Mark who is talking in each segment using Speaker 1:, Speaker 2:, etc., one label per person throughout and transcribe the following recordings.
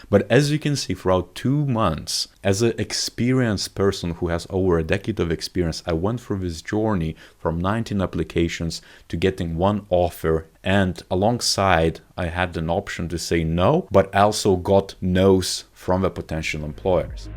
Speaker 1: But as you can see, throughout 2 months, as an experienced person who has over a decade of experience, I went through this journey from 19 applications to getting one offer. And alongside, I had an option to say no, but also got no's from the potential employers.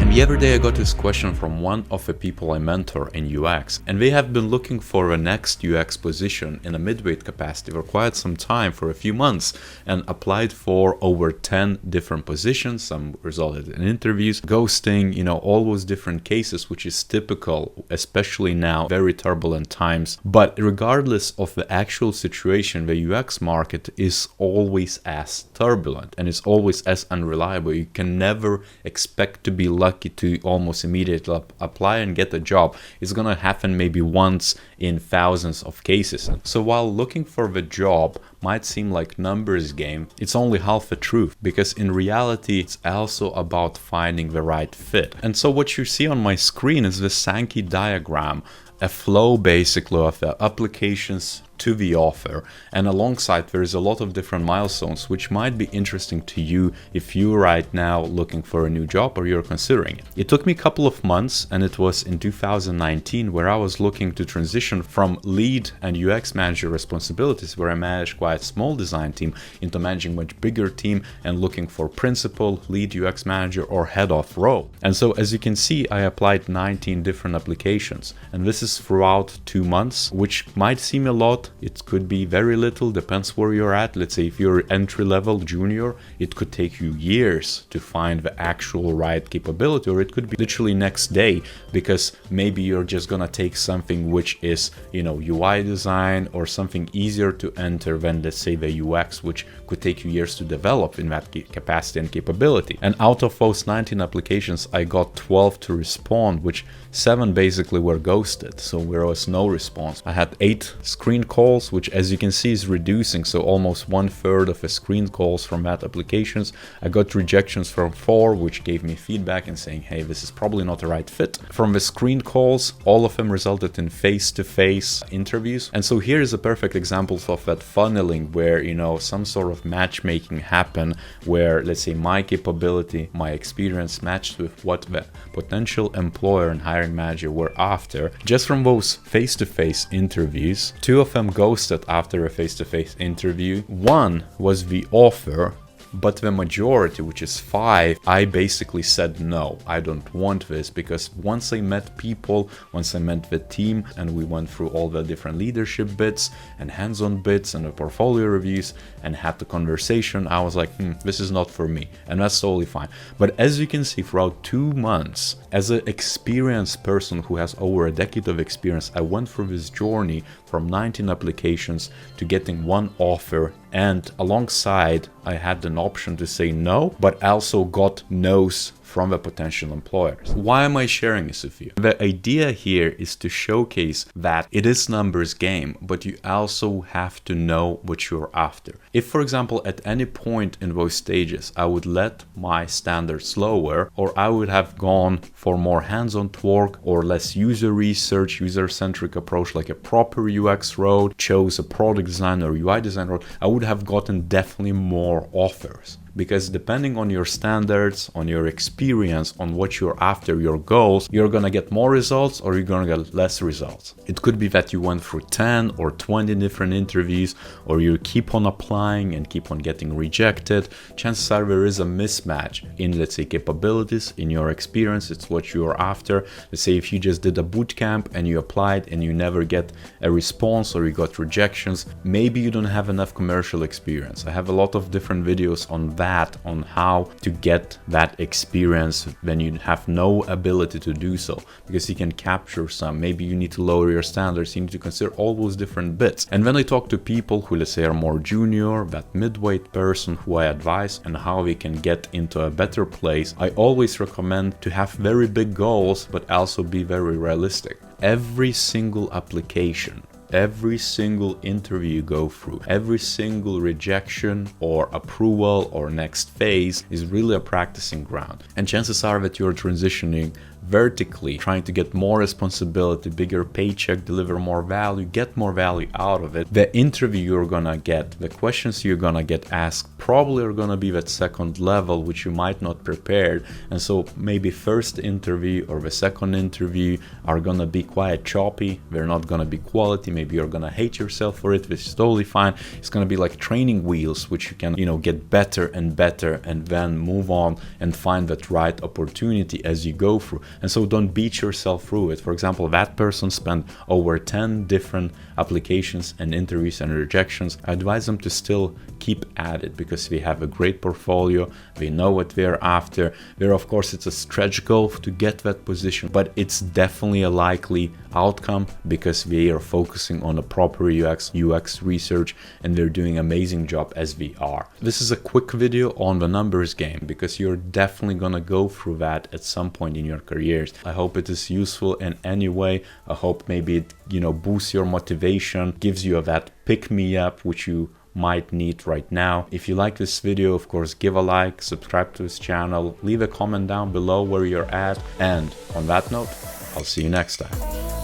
Speaker 1: And the other day I got this question from one of the people I mentor in UX, and they have been looking for a next UX position in a midweight capacity for quite some time, for a few months, and applied for over 10 different positions. Some resulted in interviews, ghosting, all those different cases, which is typical, especially now, very turbulent times. But regardless of the actual situation, the UX market is always as turbulent and is always as unreliable. You can never expect to be lucky to almost immediately apply and get a job. It's gonna happen maybe once in thousands of cases. So while looking for the job might seem like numbers game, it's only half the truth, because in reality it's also about finding the right fit. And so what you see on my screen is the Sankey diagram, a flow basically of the applications to the offer, and alongside there is a lot of different milestones which might be interesting to you if you're right now looking for a new job or you're considering it. It took me a couple of months, and it was in 2019 where I was looking to transition from lead and UX manager responsibilities, where I managed quite a small design team, into managing much bigger team and looking for principal, lead UX manager or head of role. And so as you can see, I applied 19 different applications, and this is throughout 2 months, which might seem a lot. It could be very little, depends where you're at. Let's say if you're entry-level junior, it could take you years to find the actual right capability, or it could be literally next day, because maybe you're just gonna take something which is, UI design or something easier to enter than, let's say, the UX, which could take you years to develop in that capacity and capability. And out of those 19 applications, I got 12 to respond, which 7 basically were ghosted, so there was no response. I had 8 screen calls, which as you can see is reducing, so almost 1/3 of the screen calls from that applications. I got rejections from 4, which gave me feedback and saying, hey, this is probably not the right fit. From the screen calls, all of them resulted in face-to-face interviews. And so here is a perfect example of that funneling where, some sort of matchmaking happen, where, let's say, my capability, my experience matched with what the potential employer and hiring manager were after. Just from those face-to-face interviews, 2 of them ghosted after a face-to-face interview. 1 was the offer, but the majority, which is 5, I basically said no, I don't want this, because once I met people, once I met the team, and we went through all the different leadership bits and hands-on bits and the portfolio reviews and had the conversation, I was like, this is not for me, and that's totally fine. But as you can see, throughout 2 months, as an experienced person who has over a decade of experience, I went through this journey from 19 applications to getting one offer, and alongside I had an option to say no, but also got no's from the potential employers. Why am I sharing this with you? The idea here is to showcase that it is numbers game, but you also have to know what you're after. If, for example, at any point in those stages, I would let my standards lower, or I would have gone for more hands-on work or less user research, user-centric approach, like a proper UX road, chose a product design or UI design road, I would have gotten definitely more offers. Because depending on your standards, on your experience, on what you're after, your goals, you're gonna get more results or you're gonna get less results. It could be that you went through 10 or 20 different interviews, or you keep on applying and keep on getting rejected. Chances are there is a mismatch in, let's say, capabilities, in your experience, it's what you're after. Let's say if you just did a boot camp and you applied and you never get a response or you got rejections, maybe you don't have enough commercial experience. I have a lot of different videos on that, on how to get that experience when you have no ability to do so, because you can capture some. Maybe you need to lower your standards, you need to consider all those different bits. And when I talk to people who, let's say, are more junior, that midweight person who I advise and how we can get into a better place, I always recommend to have very big goals but also be very realistic. Every single application, every single interview you go through, every single rejection or approval or next phase is really a practicing ground. And chances are that you're transitioning vertically, trying to get more responsibility, bigger paycheck, deliver more value, get more value out of it, the interview you're gonna get, the questions you're gonna get asked probably are gonna be that second level, which you might not prepared. And so maybe first interview or the second interview are gonna be quite choppy. They're not gonna be quality. Maybe you're gonna hate yourself for it, which is totally fine. It's gonna be like training wheels, which you can, get better and better, and then move on and find that right opportunity as you go through. And so don't beat yourself through it. For example, that person spent over 10 different applications and interviews and rejections. I advise them to still keep at it, because we have a great portfolio, we know what we're after. There, of course, it's a stretch goal to get that position, but it's definitely a likely outcome because we are focusing on a proper UX research, and they're doing an amazing job as we are. This is a quick video on the numbers game because you're definitely gonna go through that at some point in your careers. I hope it is useful in any way. I hope maybe it boosts your motivation, gives you that pick-me-up which you might need right now. If you like this video, of course, give a like, subscribe to this channel, leave a comment down below where you're at, and on that note, I'll see you next time.